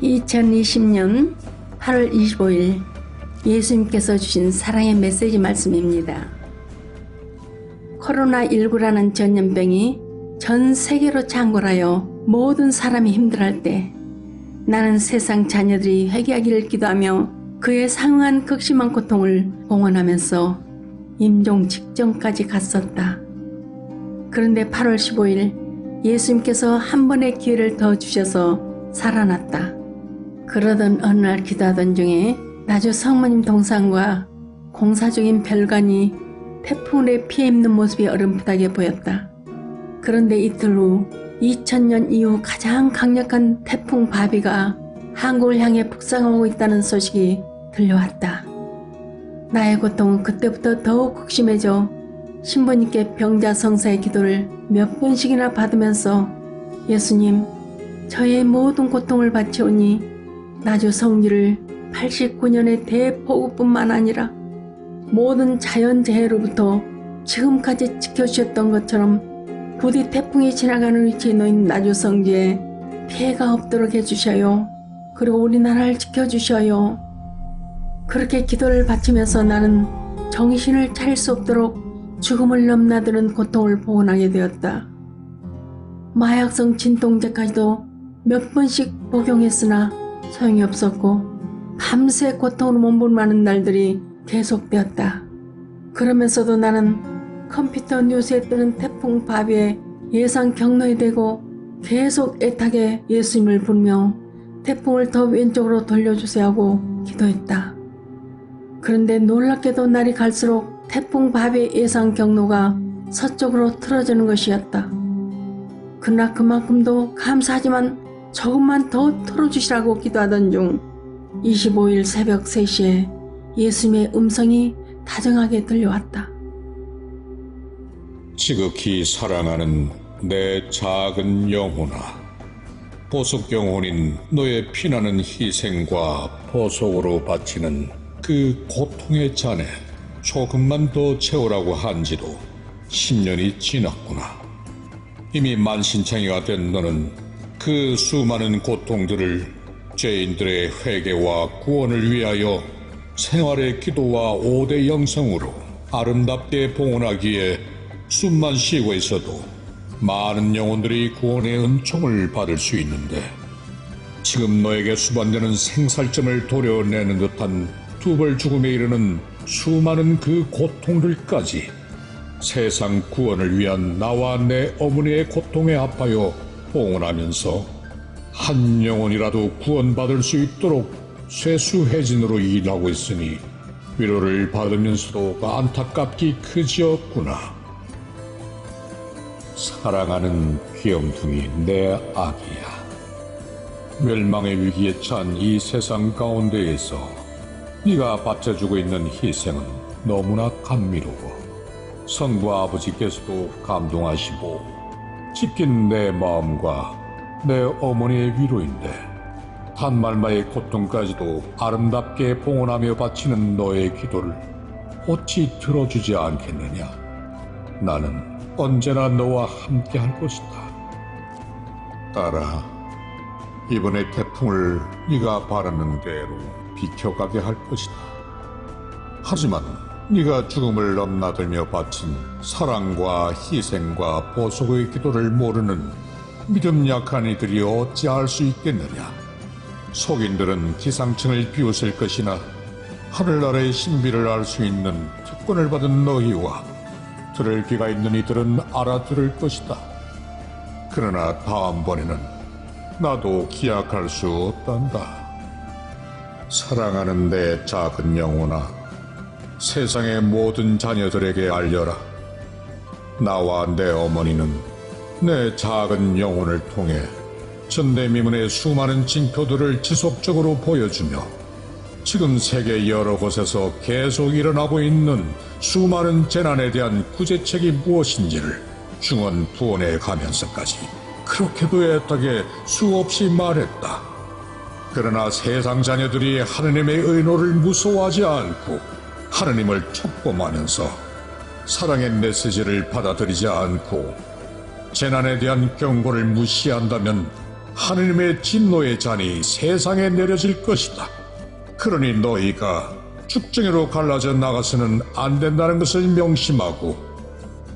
2020년 8월 25일 예수님께서 주신 사랑의 메시지 말씀입니다. 코로나19라는 전염병이 전 세계로 창궐하여 모든 사람이 힘들어할 때 나는 세상 자녀들이 회개하기를 기도하며 그에 상응한 극심한 고통을 봉헌하면서 임종 직전까지 갔었다. 그런데 8월 15일 예수님께서 한 번의 기회를 더 주셔서 살아났다. 그러던 어느 날 기도하던 중에 나주 성모님 동상과 공사 중인 별관이 태풍에 피해 입는 모습이 어렴풋하게 보였다. 그런데 이틀 후 2000년 이후 가장 강력한 태풍 바비가 한국을 향해 북상하고 있다는 소식이 들려왔다. 나의 고통은 그때부터 더욱 극심해져 신부님께 병자 성사의 기도를 몇 번씩이나 받으면서 예수님, 저의 모든 고통을 바치오니 나주 성지를 89년의 대폭우뿐만 아니라 모든 자연재해로부터 지금까지 지켜주셨던 것처럼 부디 태풍이 지나가는 위치에 놓인 나주 성지에 피해가 없도록 해주셔요. 그리고 우리나라를 지켜주셔요. 그렇게 기도를 바치면서 나는 정신을 차릴 수 없도록 죽음을 넘나드는 고통을 복원하게 되었다. 마약성 진통제까지도 몇 번씩 복용했으나 소용이 없었고 밤새 고통으로 몸부림하는 날들이 계속되었다. 그러면서도 나는 컴퓨터 뉴스에 뜨는 태풍 바비의 예상 경로에 대고 계속 애타게 예수님을 부르며 태풍을 더 왼쪽으로 돌려주세요 하고 기도했다. 그런데 놀랍게도 날이 갈수록 태풍 바비의 예상 경로가 서쪽으로 틀어지는 것이었다. 그러나 그만큼도 감사하지만 조금만 더 틀어주시라고 기도하던 중 25일 새벽 3시에 예수님의 음성이 다정하게 들려왔다. 지극히 사랑하는 내 작은 영혼아, 보석 영혼인 너의 피나는 희생과 보석으로 바치는 그 고통의 잔에 조금만 더 채우라고 한지도 10년이 지났구나. 이미 만신창이가 된 너는 그 수많은 고통들을 죄인들의 회개와 구원을 위하여 생활의 기도와 5대 영성으로 아름답게 봉헌하기에 숨만 쉬고 있어도 많은 영혼들이 구원의 은총을 받을 수 있는데, 지금 너에게 수반되는 생살점을 도려내는 듯한 두 벌 죽음에 이르는 수많은 그 고통들까지 세상 구원을 위한 나와 내 어머니의 고통에 합하여 봉헌하면서 한 영혼이라도 구원받을 수 있도록 쇠수해진으로 일하고 있으니 위로를 받으면서도 안타깝기 그지없구나. 사랑하는 귀염둥이 내 아기야, 멸망의 위기에 찬 이 세상 가운데에서 네가 바쳐주고 있는 희생은 너무나 감미로워 성부 아버지께서도 감동하시고 지킨 내 마음과 내 어머니의 위로인데, 단말마의 고통까지도 아름답게 봉헌하며 바치는 너의 기도를 어찌 들어주지 않겠느냐. 나는 언제나 너와 함께 할 것이다. 딸아, 이번에 태풍을 네가 바라는 대로 비켜가게 할 것이다. 하지만 네가 죽음을 넘나들며 바친 사랑과 희생과 보석의 기도를 모르는 믿음 약한 이들이 어찌할 수 있겠느냐. 속인들은 기상청을 비웃을 것이나 하늘나라의 신비를 알 수 있는 특권을 받은 너희와 들을 귀가 있는 이들은 알아들을 것이다. 그러나 다음번에는 나도 기약할 수 없단다. 사랑하는 내 작은 영혼아, 세상의 모든 자녀들에게 알려라. 나와 내 어머니는 내 작은 영혼을 통해 전대미문의 수많은 징표들을 지속적으로 보여주며 지금 세계 여러 곳에서 계속 일어나고 있는 수많은 재난에 대한 구제책이 무엇인지를 중언부언해 가면서까지 그렇게도 애타게 수없이 말했다. 그러나 세상 자녀들이 하느님의 의노를 무서워하지 않고 하느님을 촉범하면서 사랑의 메시지를 받아들이지 않고 재난에 대한 경고를 무시한다면 하느님의 진노의 잔이 세상에 내려질 것이다. 그러니 너희가 죽정이로 갈라져 나가서는 안 된다는 것을 명심하고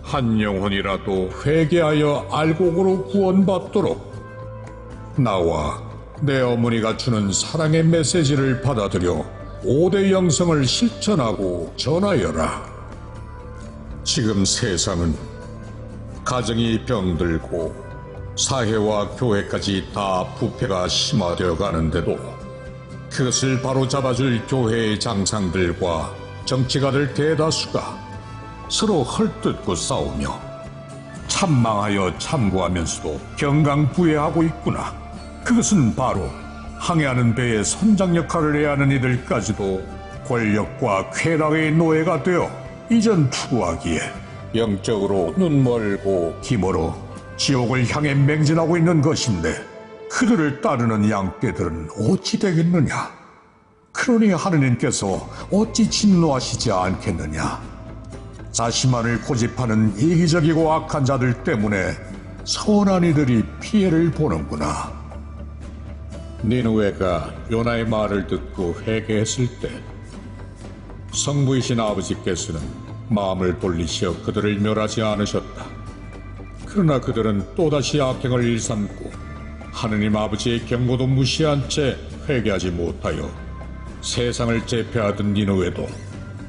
한 영혼이라도 회개하여 알곡으로 구원받도록 나와 내 어머니가 주는 사랑의 메시지를 받아들여 5대 영성을 실천하고 전하여라. 지금 세상은 가정이 병들고 사회와 교회까지 다 부패가 심화되어 가는데도 그것을 바로잡아줄 교회의 장상들과 정치가들 대다수가 서로 헐뜯고 싸우며 참망하여 참고하면서도 경강부회하고 있구나. 그것은 바로 항해하는 배의 선장 역할을 해야 하는 이들까지도 권력과 쾌락의 노예가 되어 이전 투구하기에 영적으로 눈멀고 기모로 지옥을 향해 맹진하고 있는 것인데 그들을 따르는 양떼들은 어찌 되겠느냐? 그러니 하느님께서 어찌 진노하시지 않겠느냐? 자신만을 고집하는 이기적이고 악한 자들 때문에 선한 이들이 피해를 보는구나. 니느웨가 요나의 말을 듣고 회개했을 때 성부이신 아버지께서는 마음을 돌리시어 그들을 멸하지 않으셨다. 그러나 그들은 또다시 악행을 일삼고 하느님 아버지의 경고도 무시한 채 회개하지 못하여 세상을 제패하던 니느웨도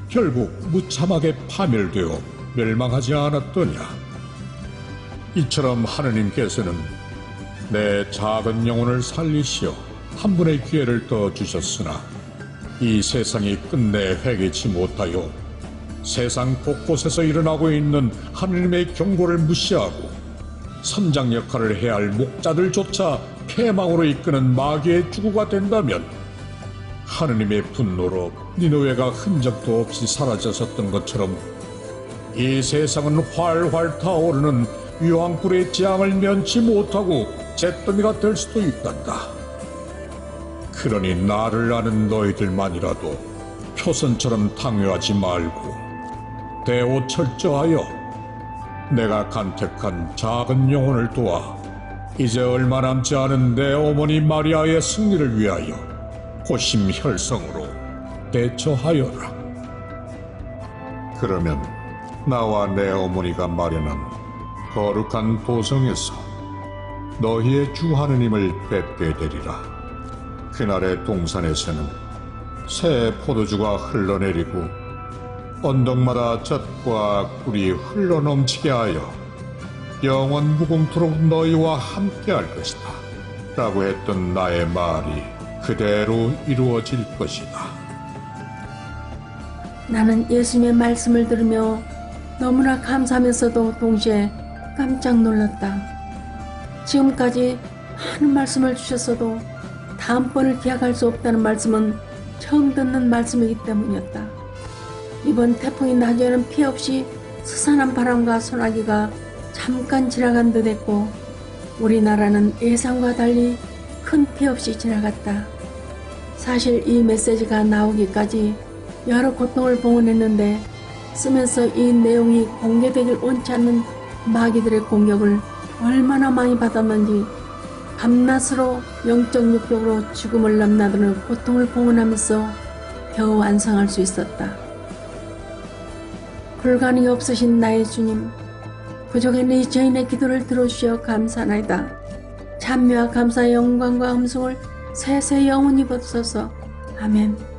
결국 무참하게 파멸되어 멸망하지 않았더냐. 이처럼 하느님께서는 내 작은 영혼을 살리시어 한 분의 기회를 더 주셨으나 이 세상이 끝내 회개치 못하여 세상 곳곳에서 일어나고 있는 하느님의 경고를 무시하고 선장 역할을 해야 할 목자들조차 패망으로 이끄는 마귀의 주구가 된다면 하느님의 분노로 니느웨가 흔적도 없이 사라졌었던 것처럼 이 세상은 활활 타오르는 유황불의 재앙을 면치 못하고 잿더미가 될 수도 있단다. 그러니 나를 아는 너희들만이라도 표선처럼 탕요하지 말고 대오 철저하여 내가 간택한 작은 영혼을 도와 이제 얼마 남지 않은 내 어머니 마리아의 승리를 위하여 호심혈성으로 대처하여라. 그러면 나와 내 어머니가 마련한 거룩한 도성에서 너희의 주 하느님을 뵙게 되리라. 그날의 동산에서는 새 포도주가 흘러내리고 언덕마다 젖과 꿀이 흘러넘치게 하여 영원 무궁토록 너희와 함께 할 것이다 라고 했던 나의 말이 그대로 이루어질 것이다. 나는 예수님의 말씀을 들으며 너무나 감사하면서도 동시에 깜짝 놀랐다. 지금까지 많은 말씀을 주셨어도 다음번을 기약할 수 없다는 말씀은 처음 듣는 말씀이기 때문이었다. 이번 태풍이 낮에는 피해 없이 스산한 바람과 소나기가 잠깐 지나간 듯 했고 우리나라는 예상과 달리 큰 피해 없이 지나갔다. 사실 이 메시지가 나오기까지 여러 고통을 봉헌했는데 쓰면서 이 내용이 공개되길 원치 않는 마귀들의 공격을 얼마나 많이 받았는지 밤낮으로 영적 육적으로 죽음을 넘나드는 고통을 봉헌하면서 겨우 완성할 수 있었다. 불가능이 없으신 나의 주님, 부족한 이 저인의 기도를 들어주시어 감사나이다. 찬미와 감사의 영광과 음성을 세세 영원히 받으소서. 아멘.